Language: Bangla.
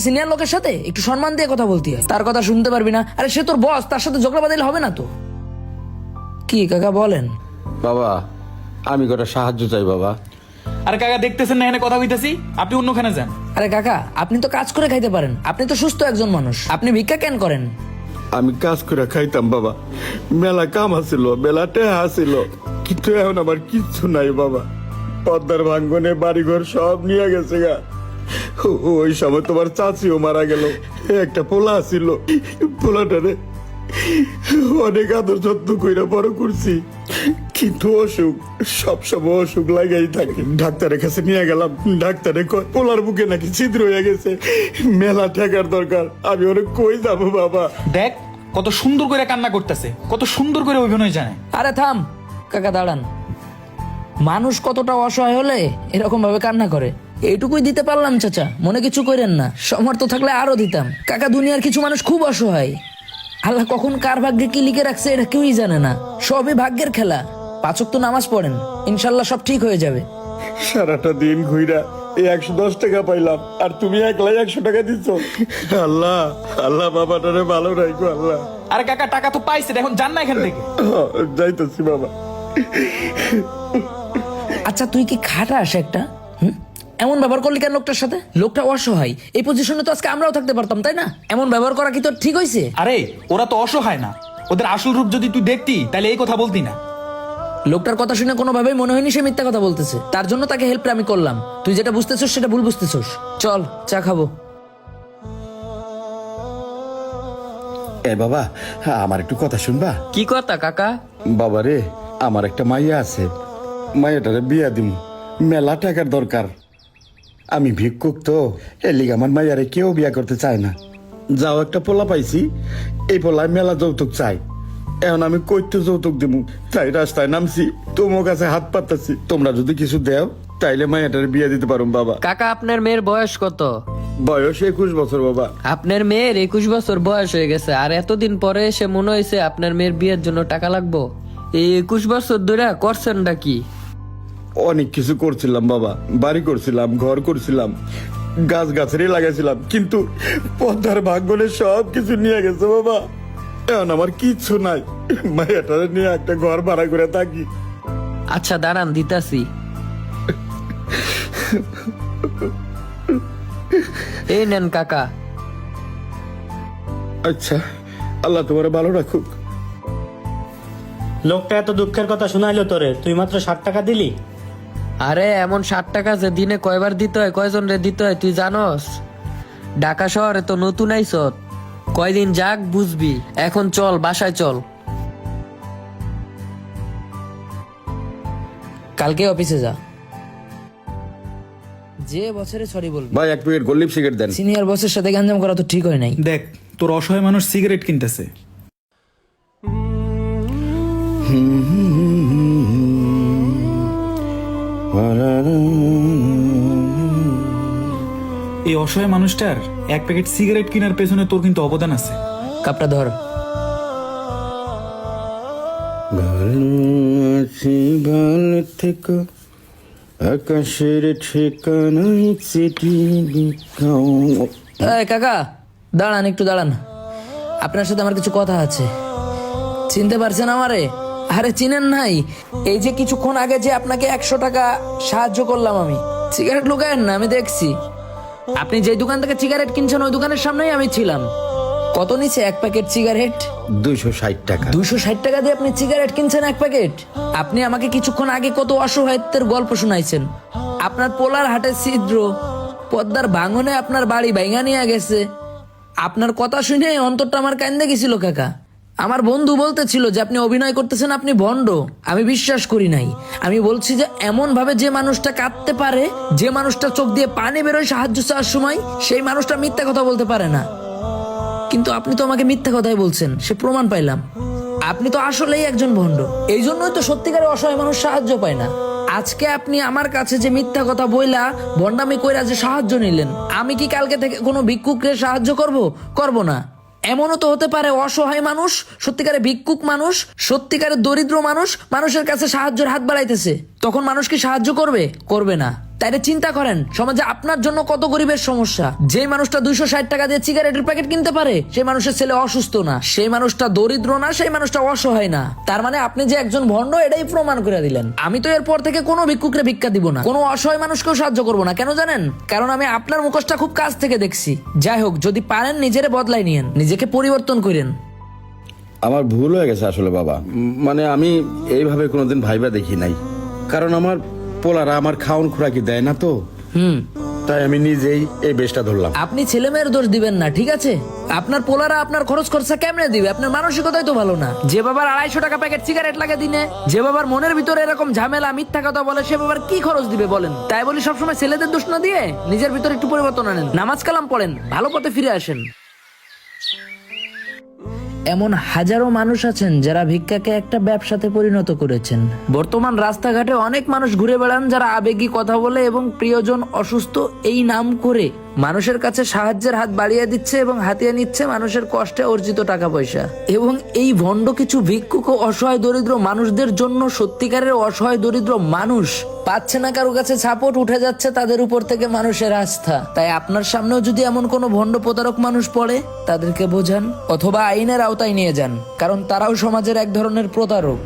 সিনিয়র লোকের সাথে একটু সম্মান দিয়ে কথা বলতে হয়, তার কথা শুনতে পারবি না? আরে সে তোর বস, তার সাথে ঝগড়া বাঁধাইলে হবে না তো। কি কাকা বলেন? বাবা আমি কটা সাহায্য চাই বাবা। আরে কাকা দেখতেছেন না এখানে কথা কইতাছি, আপনি অন্যখানে যান। আরে কাকা, আপনি তো কাজ করে খাইতে পারেন, আপনি তো সুস্থ একজন মানুষ, আপনি ভিক্ষা কেন করেন? আমি কাজ করে খাইতাম বাবা, মেলা কাম আছিল, মেলা টেহা আছিল, কিন্তু এখন আমার কিচ্ছু নাই বাবা। পদ্মার ভাঙ্গনে বাড়িঘর সব নিয়ে গেছে গা। ওই সময় তোমার চাচিও মারা গেল, একটা পোলা আছিল, পোলাটারে অনেক আদর যত্ন কইরা বড় করছি, কিন্তু অসুখ সবসময় অসুখ লাগাই থাকে। ডাক্তারের কাছে নিয়ে গেলাম, ডাক্তারে কয় পোলার বুকে নাকি ছিদ্র হয়ে গেছে, মেলা টাকার দরকার। আমি ওরে কই যাবো বাবা? দেখ কত সুন্দর করে কান্না করতেছে, কত সুন্দর করে অভিনয় জানে। আরে থাম কাকা, দাঁড়ান। মানুষ কতটা অসহায় হলে এরকম ভাবে কান্না করে, এইটুকুই দিতে পারলাম চাচা, মনে কিছু করেন না, সমর্থ থাকলে আরো দিতাম। কাকা দুনিয়ার কিছু মানুষ খুব অসহায়, আল্লাহ কখন কার ভাগ্যে কি লিখে রাখছে এটা কেউই জানে না, সবই ভাগ্যের খেলা। 5 ওয়াক্ত নামাজ পড়েন, ইনশাল্লাহ সব ঠিক হয়ে যাবে। সারাটা দিন ঘুইরা এই 110 টাকা পাইলাম, আর তুমি একলাই 100 টাকা দিচ্ছ। আল্লাহ আল্লাহ বাবাটারে ভালো রাখো আল্লাহ। আরে কাকা টাকা তো পাইছে, এখন যান না এখান থেকে। যাইতেছি বাবা। আচ্ছা তুই কি খাটাস একটা? এমন ব্যবহার করলি কেন লোকটার সাথে? লোকটা অসহায়, এই পজিশনে তো আজকে আমরাও থাকতে পারতাম, তাই না? এমন ব্যবহার করা কি তোর ঠিক হয়েছে? আরে ওরা তো অসহায় না, ওদের আসল রূপ যদি তুই দেখতি তাহলে এই কথা বলতি না। লোকটার কথা শুনে কোনোভাবেই মনে হয়নি সে মিথ্যা কথা বলতেছে, তার জন্য তাকে হেল্প আমি করলাম। তুই যেটা বুঝতেছস সেটা ভুল বুঝতেছস। চল চা খাবো। এ বাবা, আমার একটু কথা শুনবা? কি কথা কাকা? বাবা রে, আমার একটা মাইয়া আছে, মাইয়াটারে বিয়া দিম, মেলা টাকার দরকার। আমি ভিক্ষুক তো, এর লিগে আমার মাইয়ারে কেউ বিয়া করতে চায় না। যাও একটা পোলা পাইছি, এই পোলায় মেলা যৌতুক চাই। এখন আমি কইতে যৌতুক দিমু, তাই রাস্তায় নামছি, তোমার কাছে হাত পাতাছি। তোমরা যদি কিছু দেও তাইলে মাইয়াটারে বিয়া দিতে পারুম বাবা। কাকা আপনার মেয়ের বয়স কত? বয়স 21 বছর বাবা। আপনার মেয়ের 21 বছর বয়স হয়ে গেছে, আর এতদিন পরে এসে মনে হয়েছে আপনার মেয়ের বিয়ের জন্য টাকা লাগবো? এই 21 বছর ধরে করছেনটা কি? অনেক কিছু করছিলাম বাবা, বাড়ি করছিলাম, ঘর করছিলাম, গাছ গাছারি লাগাইছিলাম, কিন্তু পদ্মার ভাগ্যনে সব কিছু নিয়ে গেছে বাবা। এখন আমার কিচ্ছু নাই, মাইয়াটারে নিয়ে একটা ঘর ভাড়া করে থাকি। আচ্ছা দাঁড়ান দিতাছি। এই নেন কাকা। আচ্ছা, আল্লাহ তোমার ভালো রাখুক। লোকটা এত দুঃখের কথা শোনাইলো তোরে, তুই মাত্র 60 টাকা দিলি? আরে এমন 60 টাকা যে দিনে কয়বার দিতে হয়, কয়জন রে দিতে হয় তুই জানোস? ঢাকা শহরে তো নতুন আইছত, কয়দিন যাক বুঝবি। এখন চল বাসায় চল। কালকে অফিসে যা, যে বছরে সরি বলবি। ভাই 1 প্যাকেট গোল্ড সিগারেট দেন। সিনিয়র বসের সাথে গঞ্জাম করা তো ঠিক হয় নাই। দেখ তোর অসহায় মানুষ সিগারেট কিনতেছে। এই অসহায় মানুষটার 1 প্যাকেট সিগারেট কেনার পেছনে তোর কিন্তু অবদান আছে। কাপটা ধর। ভালো থেকে আকাশের ঠিকানায় চিঠি লিখাও। এই কাকা দাঁড়ান, একটু দাঁড়ান, আপনার সাথে আমার কিছু কথা আছে। চিনতে পারছেন আমারে? আরে চিনেন নাই? এই যে কিছুক্ষণ আগে যে আপনাকে 100 টাকা সাহায্য করলাম আমি, সিগারেট লুকায়েন না, আমি দেখছি। আপনি যে দোকান থেকে সিগারেট কিনছেন ওই দোকানের সামনেই আমি ছিলাম। কত নিচে 1 প্যাকেট সিগারেট? 260 টাকা। 260 টাকা দিয়ে আপনি সিগারেট কিনছেন 1 প্যাকেট? আপনি আমাকে কিছুক্ষণ আগে কত অসহায়ত্বের গল্প শোনাইছেন। আপনার পোলার হাটে ছিদ্র, পদ্মার ভাঙনে আপনার বাড়ি ভাঙা নিয়ে গেছে। আপনার কথা শুনে অন্তরটা আমার কান্দে গেছিল কাকা। আমার বন্ধু বলতেছিল যে আপনি অভিনয় করতেছেন, আপনি ভণ্ড। আমি বিশ্বাস করি নাই। আমি বলছি যে এমন ভাবে যে মানুষটা কাঁদতে পারে, যে মানুষটা চোখ দিয়ে পানি বেরোয় সাহায্য চাওয়ার সময়, সেই মানুষটা মিথ্যা কথা বলতে পারে না। কিন্তু আপনি তো আমাকে মিথ্যা কথাই বলছেন, সে প্রমাণ পাইলাম। আপনি তো আসলেই একজন ভণ্ড। এই জন্যই তো সত্যিকারের অসহায় মানুষ সাহায্য পায় না। আজকে আপনি আমার কাছে যে মিথ্যা কথা বইলা ভণ্ডামি কইরা যে সাহায্য নিলেন, আমি কি কালকে থেকে কোনো ভিক্ষুককে সাহায্য করব না? এমনও তো হতে পারে অসহায় মানুষ, সত্যিকারে ভিক্ষুক মানুষ, সত্যিকারে দরিদ্র মানুষ মানুষের কাছে সাহায্যের হাত বাড়াইতেছে। তখন মানুষ কি সাহায্য করবে? করবে না। তাইলে চিন্তা করেন সমাজে আপনার জন্য কত গরিবের সমস্যা। যে মানুষটা 260 টাকা দিয়ে সিগারেটের প্যাকেট কিনতে পারে সেই মানুষের ছেলে অসুস্থ না, সেই মানুষটা দরিদ্র না, সেই মানুষটা অসহায় না। তার মানে আপনি যে একজন ভণ্ড এটাই প্রমাণ করে দিলেন। আমি তো এরপর থেকে কোনো ভিক্ষুকরে ভিক্ষা দিব না, কোনো অসহায় মানুষকেও সাহায্য করবো না। কেন জানেন? কারণ আমি আপনার মুখোশটা খুব কাছ থেকে দেখছি। যাই হোক, যদি পারেন নিজেরে বদলাই নিয়েন, নিজেকে পরিবর্তন করেন। আমার ভুল হয়ে গেছে আসলে বাবা, মানে আমি এইভাবে কোনোদিন ভাইবা দেখি নাই। কারণ আমার পোলারা আমার খাওন খোরাকি দেয় না তো, তাই আমি নিজেই এই বেশটা ধরলাম। আপনি ছেলে মেয়ের দোষ দিবেন না, ঠিক আছে? আপনার পোলারা আপনার খরচ খরচা কেমনে দিবে? আপনার মানসিকতাই তো ভালো না। যে বাবার 250 টাকা প্যাকেট সিগারেট লাগে দিনে, যে বাবার মনের ভিতরে এরকম ঝামেলা মিথ্যা কথা বলে, সে বাবার কি খরচ দিবে বলেন? তাই বলি সবসময় ছেলেদের দোষ না দিয়ে নিজের ভিতরে একটু পরিবর্তন আনেন, নামাজ কালাম পড়েন, ভালো পথে ফিরে আসেন। এমন হাজারো মানুষ আছেন যারা ভিক্ষাকে একটা ব্যবসাতে পরিণত করেছেন। বর্তমান রাস্তাঘাটে অনেক মানুষ ঘুরে বেড়ান যারা আবেগী কথা বলে এবং প্রিয়জন অসুস্থ এই নাম করে মানুষের কাছে সাহায্যের হাত বাড়িয়ে দিচ্ছে এবং হাতিয়ে নিচ্ছে মানুষের কষ্টে অর্জিত টাকা পয়সা। এবং এই ভণ্ড কিছু ভিক্ষুক ও অসহায় দরিদ্র মানুষদের জন্য সত্যিকারের অসহায় দরিদ্র মানুষ পাচ্ছে না কারো কাছে সাপোর্ট, উঠে যাচ্ছে তাদের উপর থেকে মানুষের আস্থা। তাই আপনার সামনেও যদি এমন কোনো ভণ্ড প্রতারক মানুষ পড়ে, তাদেরকে বোঝান অথবা আইনের আওতায় নিয়ে যান, কারণ তারাও সমাজের এক ধরনের প্রতারক।